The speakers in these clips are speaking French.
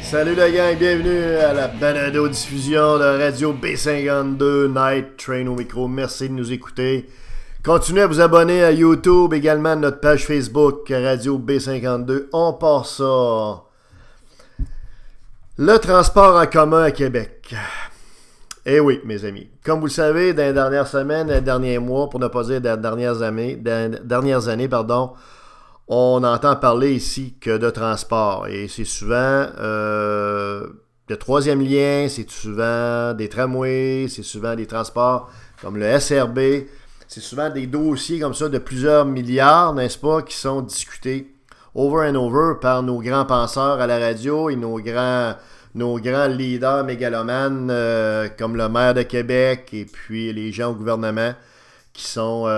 Salut la gang, bienvenue à la balado-diffusion de Radio B52 Night Train au micro. Merci de nous écouter. Continuez à vous abonner à YouTube, également à notre page Facebook Radio B52. On part ça. Le transport en commun à Québec. Eh oui, mes amis. Comme vous le savez, dans les dernières semaines, dans les derniers mois, pour ne pas dire dans les dernières années, on entend parler ici que de transport. Et c'est souvent le troisième lien, c'est souvent des tramways, c'est souvent des transports comme le SRB. C'est souvent des dossiers comme ça de plusieurs milliards, n'est-ce pas, qui sont discutés over and over par nos grands penseurs à la radio et nos grands leaders mégalomanes comme le maire de Québec et puis les gens au gouvernement qui sont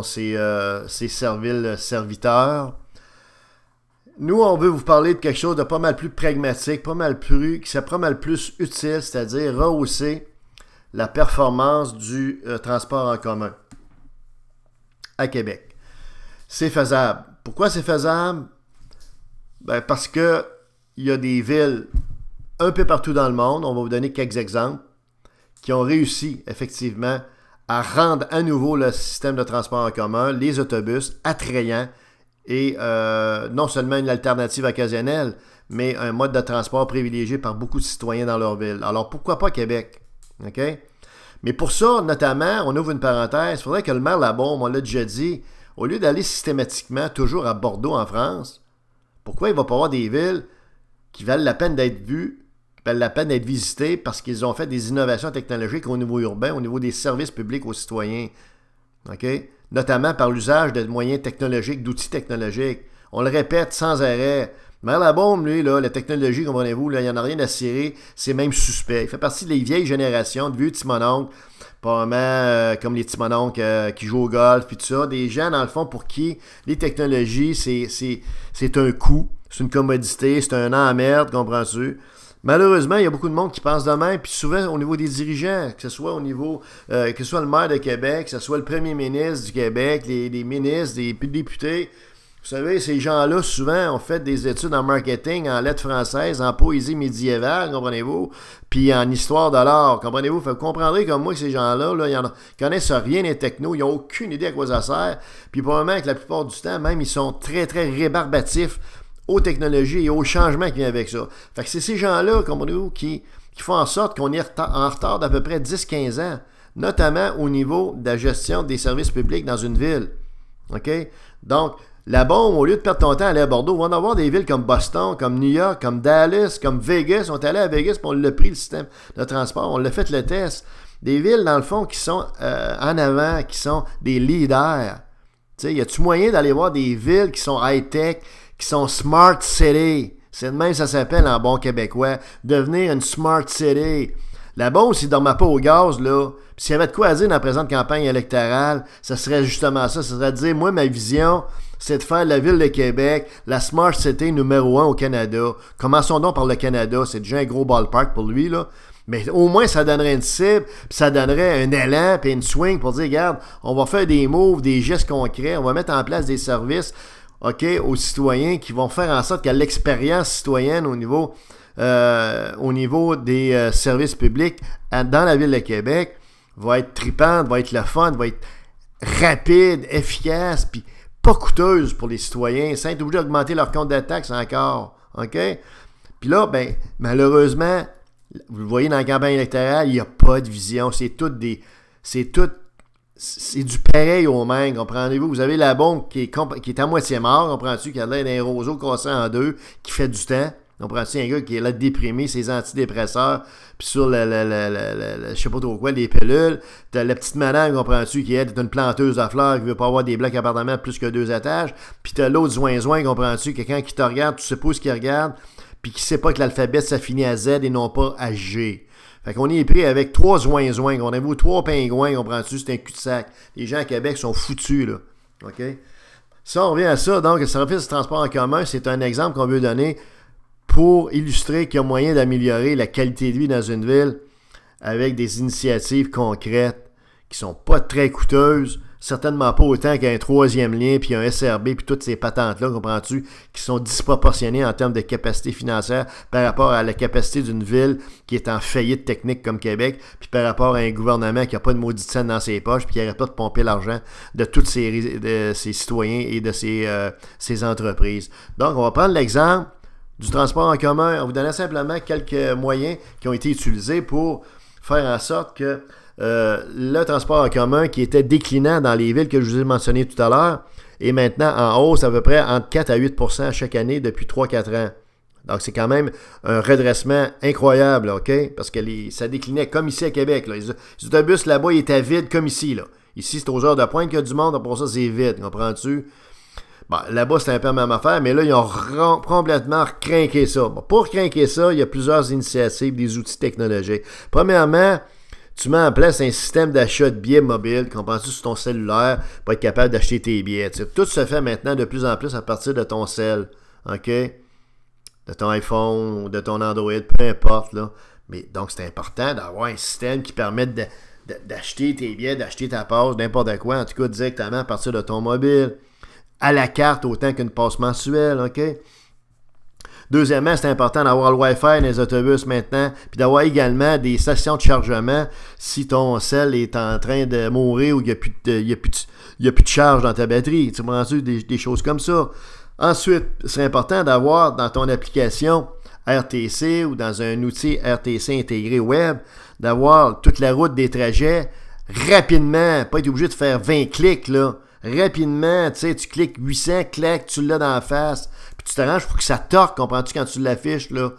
ces serviteurs. Nous, on veut vous parler de quelque chose de pas mal plus pragmatique, pas mal plus utile, c'est-à-dire rehausser la performance du transport en commun à Québec. C'est faisable. Pourquoi c'est faisable? Ben parce que il y a des villes un peu partout dans le monde, on va vous donner quelques exemples, qui ont réussi effectivement à rendre à nouveau le système de transport en commun, les autobus, attrayants et non seulement une alternative occasionnelle, mais un mode de transport privilégié par beaucoup de citoyens dans leur ville. Alors pourquoi pas Québec? OK? Mais pour ça, notamment, on ouvre une parenthèse, il faudrait que le maire Labaume, on l'a déjà dit, au lieu d'aller systématiquement toujours à Bordeaux en France, pourquoi il ne va pas avoir des villes qui valent la peine d'être vues, qui valent la peine d'être visitées parce qu'ils ont fait des innovations technologiques au niveau urbain, au niveau des services publics aux citoyens. OK? Notamment par l'usage de moyens technologiques, d'outils technologiques. On le répète sans arrêt. Maire Labaume, lui, là, la technologie, comprenez-vous, il n'y en a rien à cirer, c'est même suspect. Il fait partie des vieilles générations de vieux timononcles, probablement comme les timononcles qui jouent au golf, puis tout ça. Des gens, dans le fond, pour qui les technologies, c'est un coût, c'est une commodité, c'est un emmerde, comprends-tu? Malheureusement, il y a beaucoup de monde qui pense de même, puis souvent au niveau des dirigeants, que ce soit au niveau, que ce soit le maire de Québec, que ce soit le premier ministre du Québec, les ministres, les députés. Vous savez, ces gens-là, souvent, ont fait des études en marketing, en lettres françaises, en poésie médiévale, comprenez-vous, puis en histoire de l'art, comprenez-vous. Vous comprendrez comme moi que ces gens-là, là, ils connaissent rien des technos, ils n'ont aucune idée à quoi ça sert, puis probablement que la plupart du temps, même, ils sont très, très rébarbatifs aux technologies et aux changements qui viennent avec ça. Fait que c'est ces gens-là, comprenez-vous, qui font en sorte qu'on est en retard d'à peu près 10-15 ans, notamment au niveau de la gestion des services publics dans une ville. OK? Donc, là-bas, au lieu de perdre ton temps à aller à Bordeaux, on va en avoir des villes comme Boston, comme New York, comme Dallas, comme Vegas. On est allé à Vegas et on l'a pris, le système de transport. On l'a fait le test. Des villes, dans le fond, qui sont en avant, qui sont des leaders. Tu sais, y a-tu moyen d'aller voir des villes qui sont high-tech, qui sont smart city? C'est de même ça s'appelle en bon québécois. Devenir une smart city. Là-bas, s'il ne dormait pas au gaz, là, puis s'il y avait de quoi à dire dans la présente campagne électorale, ça serait justement ça. Ça serait de dire, moi, ma vision, c'est de faire la ville de Québec la Smart City numéro 1 au Canada. Commençons donc par le Canada. C'est déjà un gros ballpark pour lui, là. Mais au moins, ça donnerait une cible, puis ça donnerait un élan, puis une swing pour dire, regarde, on va faire des moves, des gestes concrets, on va mettre en place des services, OK, aux citoyens qui vont faire en sorte que l'expérience citoyenne au niveau des services publics dans la ville de Québec va être tripante, va être le fun, va être rapide, efficace, puis pas coûteuse pour les citoyens, sans être obligé d'augmenter leur compte de taxes encore. OK? Puis là, ben, malheureusement, vous le voyez dans la campagne électorale, il n'y a pas de vision. C'est du pareil au même, comprenez-vous? Vous avez la bombe qui est à moitié mort, comprenez-tu, qui a l'air d'un roseau cassé en deux, qui fait du temps. Comprends-tu, un gars qui est là déprimé, ses antidépresseurs, puis sur je sais pas trop quoi, les pilules. T'as la petite madame, comprends-tu, qui est une planteuse de fleurs, qui veut pas avoir des blocs appartements plus que 2 étages. Puis t'as l'autre zoin-zoin, comprends-tu, quelqu'un qui te regarde, tu sais pas ce qu'il regarde, puis qui sait pas que l'alphabet, ça finit à Z et non pas à G. Fait qu'on est pris avec 3 zoin-zoin, on a vu 3 pingouins, comprends-tu, c'est un cul-de-sac. Les gens à Québec sont foutus, là. OK? Ça, on revient à ça. Donc, le service de transport en commun, c'est un exemple qu'on veut donner pour illustrer qu'il y a moyen d'améliorer la qualité de vie dans une ville avec des initiatives concrètes qui ne sont pas très coûteuses, Certainement pas autant qu'un troisième lien, puis un SRB, puis toutes ces patentes-là, comprends-tu, qui sont disproportionnées en termes de capacité financière par rapport à la capacité d'une ville qui est en faillite technique comme Québec, puis par rapport à un gouvernement qui n'a pas de maudite scène dans ses poches, puis qui n'arrête pas de pomper l'argent de tous ses citoyens et de ses entreprises. Donc, on va prendre l'exemple du transport en commun en vous donnant simplement quelques moyens qui ont été utilisés pour faire en sorte que le transport en commun qui était déclinant dans les villes que je vous ai mentionnées tout à l'heure est maintenant en hausse à peu près entre 4 à 8% chaque année depuis 3-4 ans. Donc, c'est quand même un redressement incroyable, OK? Parce que ça déclinait comme ici à Québec. Là. Les autobus là-bas, ils étaient vides comme ici. Là. Ici, c'est aux heures de pointe qu'il y a du monde, pour ça, c'est vide, comprends-tu? Bon, là-bas, c'est un peu la même affaire, mais là, ils ont complètement recrinqué ça. Bon, pour crinquer ça, il y a plusieurs initiatives, des outils technologiques. Premièrement, tu mets en place un système d'achat de billets mobile, comprends-tu, sur ton cellulaire, pour être capable d'acheter tes billets. Tu sais, tout se fait maintenant de plus en plus à partir de ton cell, OK? De ton iPhone ou de ton Android, peu importe, là. Mais donc, c'est important d'avoir un système qui permette d'acheter tes billets, d'acheter ta passe, n'importe quoi, en tout cas directement à partir de ton mobile. À la carte autant qu'une passe mensuelle, OK? Deuxièmement, c'est important d'avoir le Wi-Fi dans les autobus maintenant, puis d'avoir également des stations de chargement si ton cell est en train de mourir ou qu'il n'y a plus de charge dans ta batterie. Tu m'as rendu des choses comme ça. Ensuite, c'est important d'avoir dans ton application RTC ou dans un outil RTC intégré web, d'avoir toute la route des trajets rapidement, pas être obligé de faire 20 clics, là. Rapidement, tu sais, tu cliques 800, clac, tu l'as dans la face, puis tu t'arranges pour que ça torque, comprends-tu, quand tu l'affiches, là.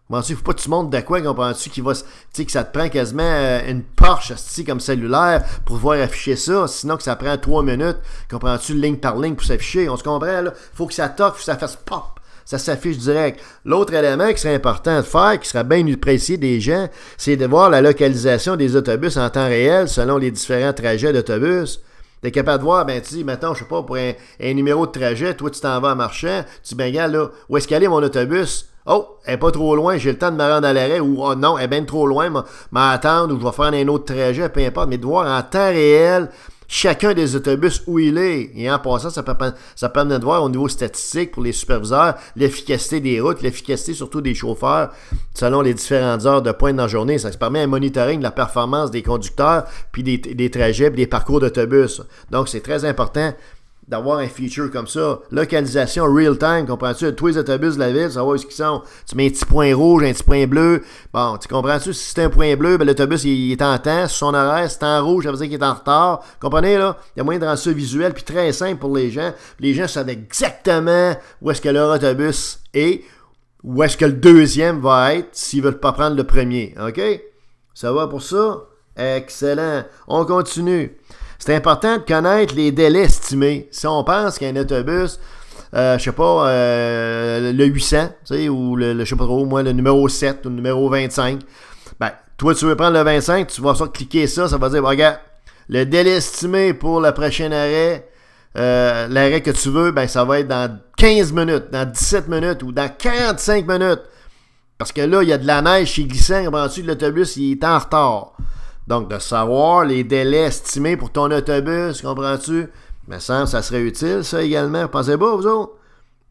Comprends-tu, faut pas que tu montres de quoi, comprends-tu, que ça te prend quasiment une Porsche, comme cellulaire, pour pouvoir afficher ça, sinon que ça prend 3 minutes, comprends-tu, ligne par ligne pour s'afficher, on se comprend, là, faut que ça torque, faut que ça fasse pop, ça s'affiche direct. L'autre élément qui serait important de faire, qui serait bien apprécié des gens, c'est de voir la localisation des autobus en temps réel, selon les différents trajets d'autobus. T'es capable de voir, ben tu dis, mettons, je sais pas, pour un numéro de trajet, toi tu t'en vas en marchant, tu dis, ben regarde là, où est-ce qu'elle est mon autobus? Oh, elle est pas trop loin, j'ai le temps de me rendre à l'arrêt, ou oh non, elle est bien trop loin, m'attendre, ou je vais faire un autre trajet, peu importe, mais de voir en temps réel chacun des autobus où il est. Et en passant, ça permet de voir au niveau statistique pour les superviseurs l'efficacité des routes, l'efficacité surtout des chauffeurs selon les différentes heures de pointe dans la journée. Ça permet un monitoring de la performance des conducteurs, puis des trajets, puis des parcours d'autobus. Donc, c'est très important d'avoir un feature comme ça. Localisation real-time, comprends-tu? Tous les autobus de la ville, savoir où ils sont. Tu mets un petit point rouge, un petit point bleu. Bon, tu comprends-tu? Si c'est un point bleu, ben, l'autobus, il est en temps. Sur son horaire, c'est en rouge, ça veut dire qu'il est en retard. Comprenez, là? Il y a moyen de rendre ça visuel, puis très simple pour les gens. Les gens savent exactement où est-ce que leur autobus est, où est-ce que le deuxième va être, s'ils veulent pas prendre le premier. OK? Ça va pour ça? Excellent. On continue. C'est important de connaître les délais estimés. Si on pense qu'un autobus, je sais pas, le 800, tu sais, ou je sais pas trop, moi, le numéro 7 ou le numéro 25, ben, toi, tu veux prendre le 25, tu vas cliquer ça, ça va dire, regarde, le délai estimé pour le prochain arrêt, l'arrêt que tu veux, ben, ça va être dans 15 minutes, dans 17 minutes ou dans 45 minutes. Parce que là, il y a de la neige chez glissant, comprends-tu, l'autobus, il est en retard. Donc, de savoir les délais estimés pour ton autobus, comprends-tu? Me semble ça serait utile, ça, également. Vous pensez pas, vous autres?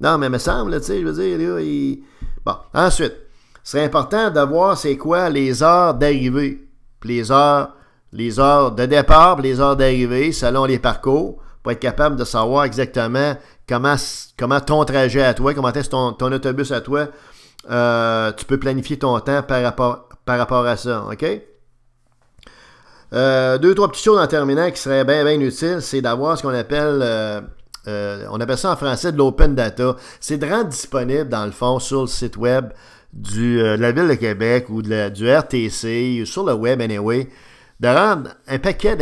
Non, mais me semble, tu sais, je veux dire, là, Bon, ensuite, c'est important de voir c'est quoi les heures d'arrivée, les heures de départ, puis les heures d'arrivée, selon les parcours, pour être capable de savoir exactement comment ton trajet à toi, comment est-ce ton autobus à toi, tu peux planifier ton temps par rapport à ça, OK? 2-3 petites choses en terminant qui seraient bien utiles, c'est d'avoir ce qu'on appelle, on appelle ça en français de l'open data. C'est de rendre disponible, dans le fond, sur le site web de la Ville de Québec ou du RTC, ou sur le web anyway, de rendre un paquet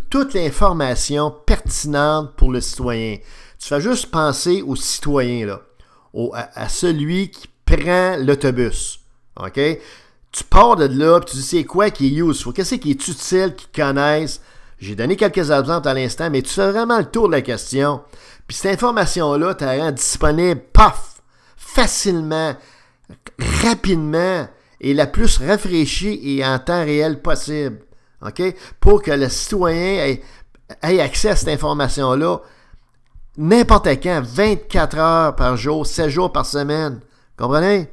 toute l'information pertinente pour le citoyen. Tu fais juste penser au citoyen, là, à celui qui prend l'autobus. OK? Tu pars de là, puis tu dis c'est quoi qui est useful, qu'est-ce qui est utile, qu'ils connaissent. J'ai donné quelques exemples à l'instant, mais tu fais vraiment le tour de la question. Puis cette information-là, tu la rends disponible, paf, facilement, rapidement, et la plus rafraîchie et en temps réel possible. OK? Pour que le citoyen aient accès à cette information-là n'importe quand, 24 heures par jour, 7 jours par semaine. Comprenez?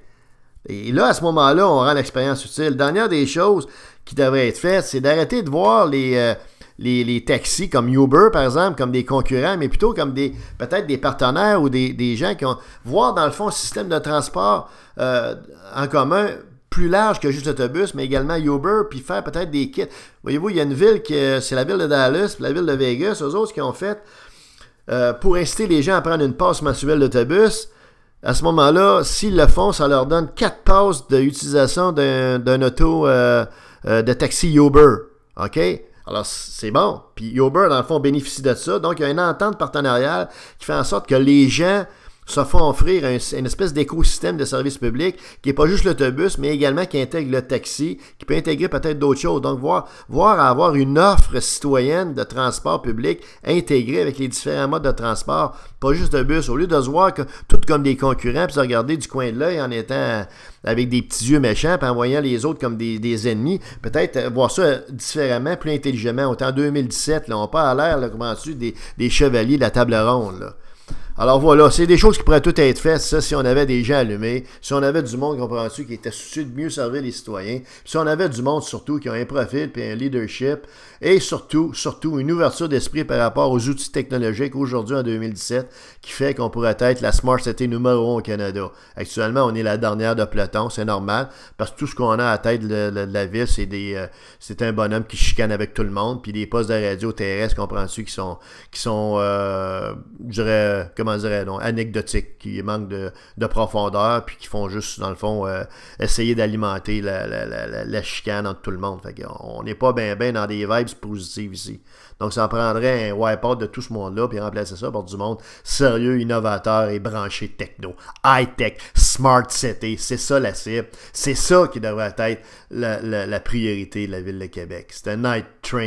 Et là, à ce moment-là, on rend l'expérience utile. Dernière des choses qui devraient être faites, c'est d'arrêter de voir les taxis comme Uber, par exemple, comme des concurrents, mais plutôt comme peut-être des partenaires ou des gens qui ont... Voir, dans le fond, un système de transport en commun plus large que juste l'autobus, mais également Uber, puis faire peut-être des kits. Voyez-vous, il y a une ville, c'est la ville de Dallas, puis la ville de Vegas, eux autres qui ont fait, pour inciter les gens à prendre une passe mensuelle d'autobus. À ce moment-là, s'ils le font, ça leur donne 4 passes d'utilisation d'un auto de taxi Uber. OK? Alors, c'est bon. Puis Uber, dans le fond, bénéficie de ça. Donc, il y a une entente partenariale qui fait en sorte que les gens se font offrir une espèce d'écosystème de services publics qui n'est pas juste l'autobus, mais également qui intègre le taxi, qui peut intégrer peut-être d'autres choses. Donc, voir à avoir une offre citoyenne de transport public intégrée avec les différents modes de transport, pas juste le bus. Au lieu de se voir tout comme des concurrents, puis de regarder du coin de l'œil en étant avec des petits yeux méchants, puis en voyant les autres comme des ennemis, peut-être voir ça différemment, plus intelligemment. Autant en 2017, là, on n'a pas l'air, comprends-tu, des chevaliers de la table ronde, là. Alors voilà, c'est des choses qui pourraient toutes être faites, ça, si on avait des gens allumés, si on avait du monde, comprends-tu, qui était soucieux de mieux servir les citoyens, si on avait du monde, surtout, qui a un profil puis un leadership, et surtout, une ouverture d'esprit par rapport aux outils technologiques aujourd'hui, en 2017, qui fait qu'on pourrait être la Smart City numéro 1 au Canada. Actuellement, on est la dernière de peloton, c'est normal, parce que tout ce qu'on a à la tête de la ville, c'est un bonhomme qui chicane avec tout le monde, puis des postes de radio terrestres, comprends-tu, qui sont je dirais, comment dirais-je, anecdotiques, qui manquent de profondeur, puis qui font juste, dans le fond, essayer d'alimenter la chicane entre tout le monde. Fait qu'on n'est pas bien dans des vibes positives ici. Donc, ça en prendrait un wipe-out de tout ce monde-là, puis remplacer ça par du monde sérieux, innovateur et branché techno. High-tech, smart city, c'est ça la cible. C'est ça qui devrait être la priorité de la Ville de Québec. C'est un night train.